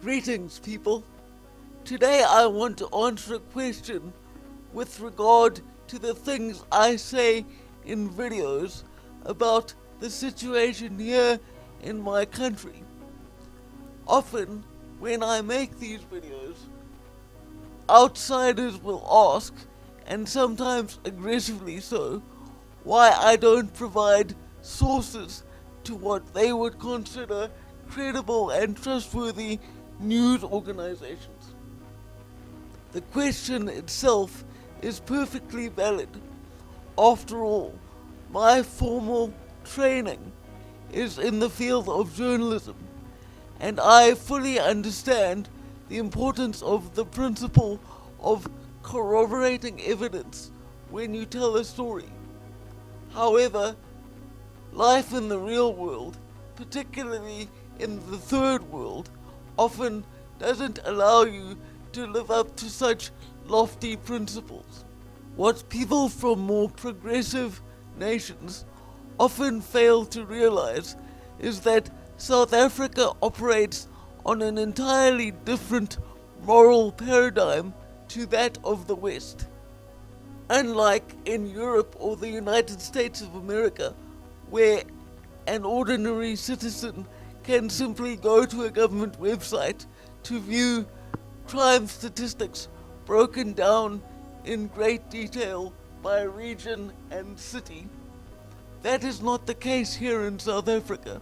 Greetings, people. Today I want to answer a question with regard to the things I say in videos about the situation here in my country. Often, when I make these videos, outsiders will ask, and sometimes aggressively so, why I don't provide sources to what they would consider credible and trustworthy news organizations. The question itself is perfectly valid. After all, my formal training is in the field of journalism, and I fully understand the importance of the principle of corroborating evidence when you tell a story. However, life in the real world, particularly in the third world, often doesn't allow you to live up to such lofty principles. What people from more progressive nations often fail to realize is that South Africa operates on an entirely different moral paradigm to that of the West. Unlike in Europe or the United States of America, where an ordinary citizen can simply go to a government website to view crime statistics broken down in great detail by region and city, that is not the case here in South Africa.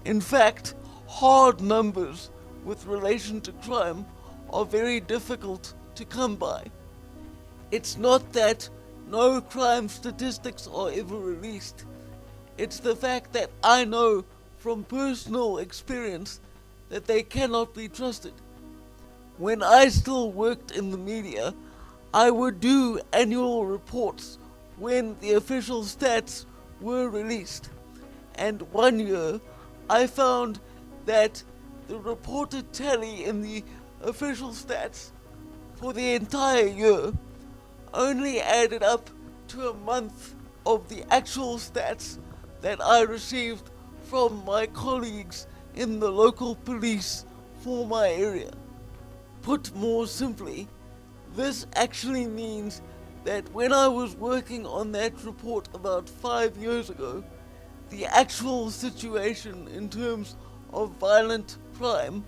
In fact, hard numbers with relation to crime are very difficult to come by. It's not that no crime statistics are ever released. It's the fact that I know from personal experience that they cannot be trusted. When I still worked in the media, I would do annual reports when the official stats were released. And one year, I found that the reported tally in the official stats for the entire year only added up to a month of the actual stats that I received from my colleagues in the local police for my area. Put more simply, this actually means that when I was working on that report about 5 years ago, the actual situation in terms of violent crime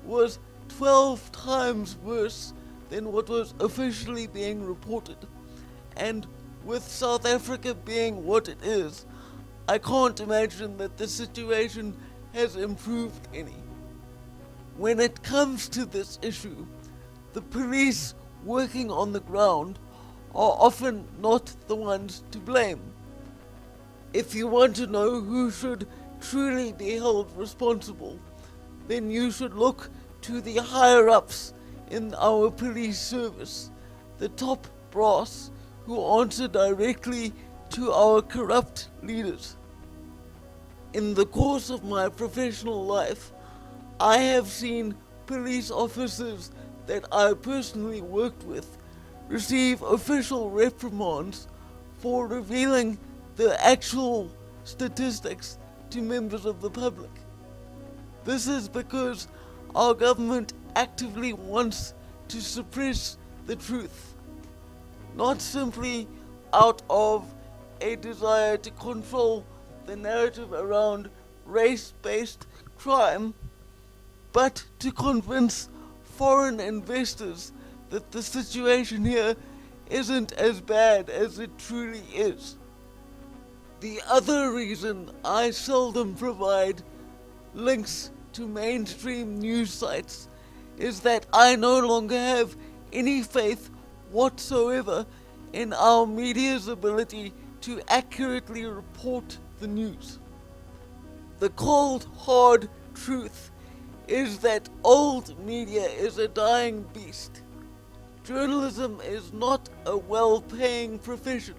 was 12 times worse than what was officially being reported. And with South Africa being what it is, I can't imagine that the situation has improved any. When it comes to this issue, the police working on the ground are often not the ones to blame. If you want to know who should truly be held responsible, then you should look to the higher-ups in our police service, the top brass who answer directly to our corrupt leaders. In the course of my professional life, I have seen police officers that I personally worked with receive official reprimands for revealing the actual statistics to members of the public. This is because our government actively wants to suppress the truth, not simply out of a desire to control the narrative around race-based crime, but to convince foreign investors that the situation here isn't as bad as it truly is. The other reason I seldom provide links to mainstream news sites is that I no longer have any faith whatsoever in our media's ability to accurately report the news. The cold, hard truth is that old media is a dying beast. Journalism is not a well-paying profession,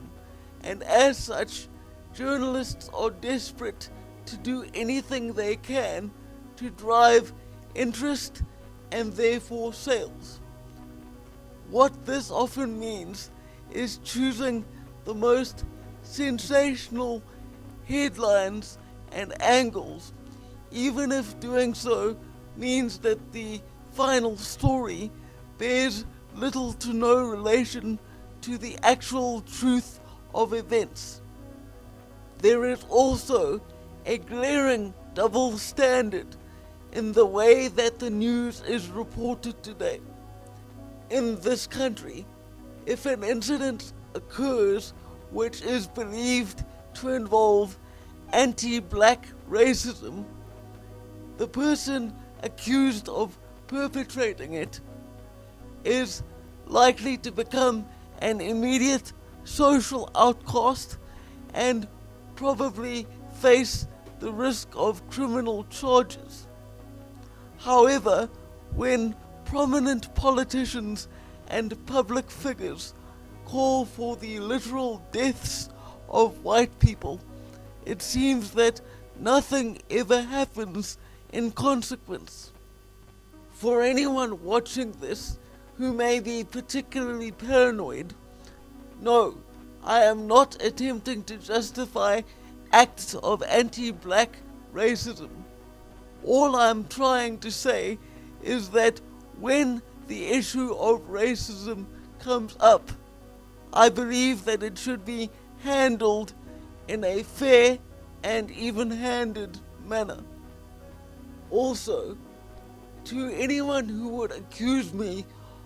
and as such, journalists are desperate to do anything they can to drive interest and therefore sales. What this often means is choosing the most sensational headlines and angles, even if doing so means that the final story bears little to no relation to the actual truth of events. There is also a glaring double standard in the way that the news is reported today. In this country, if an incident occurs which is believed to involve anti-black racism, the person accused of perpetrating it is likely to become an immediate social outcast and probably face the risk of criminal charges. However, when prominent politicians and public figures call for the literal deaths of white people, it seems that nothing ever happens in consequence. For anyone watching this who may be particularly paranoid, no, I am not attempting to justify acts of anti-black racism. All I'm trying to say is that when the issue of racism comes up, I believe that it should be handled in a fair and even-handed manner. Also, to anyone who would accuse me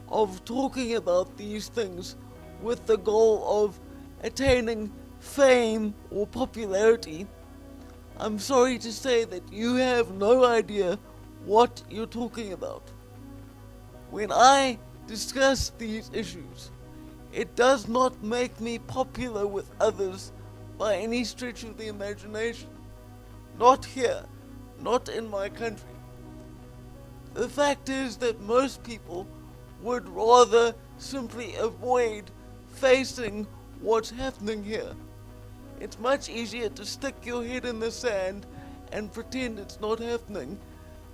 of talking about these things with the goal of attaining fame or popularity, I'm sorry to say that you have no idea what you're talking about. When I discuss these issues, it does not make me popular with others by any stretch of the imagination. Not here, not in my country. The fact is that most people would rather simply avoid facing what's happening here. It's much easier to stick your head in the sand and pretend it's not happening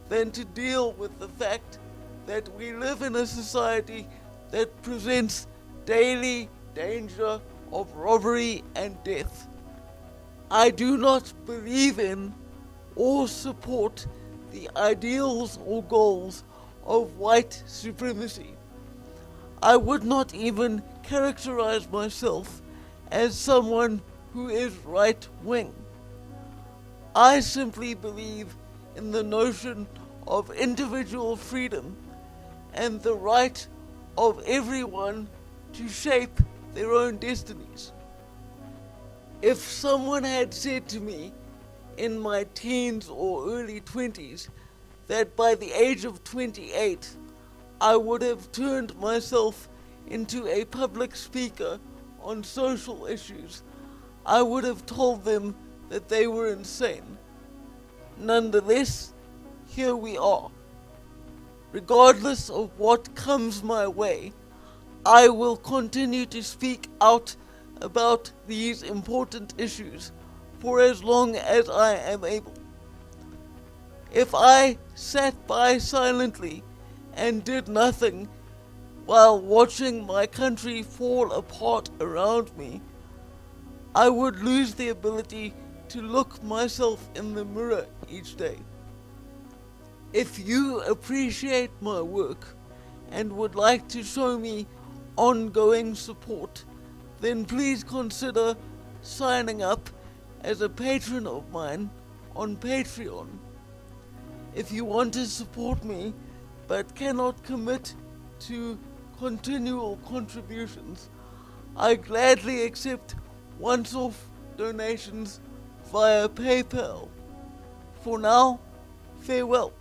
than to deal with the fact that we live in a society that presents daily danger of robbery and death. I do not believe in or support the ideals or goals of white supremacy. I would not even characterize myself as someone who is right-wing. I simply believe in the notion of individual freedom and the right of everyone to shape their own destinies. If someone had said to me in my teens or early 20s that by the age of 28 I would have turned myself into a public speaker on social issues, I would have told them that they were insane. Nonetheless, here we are. Regardless of what comes my way, I will continue to speak out about these important issues for as long as I am able. If I sat by silently and did nothing while watching my country fall apart around me, I would lose the ability to look myself in the mirror each day. If you appreciate my work and would like to show me ongoing support, then please consider signing up as a patron of mine on Patreon. If you want to support me but cannot commit to continual contributions, I gladly accept once-off donations via PayPal. For now, farewell.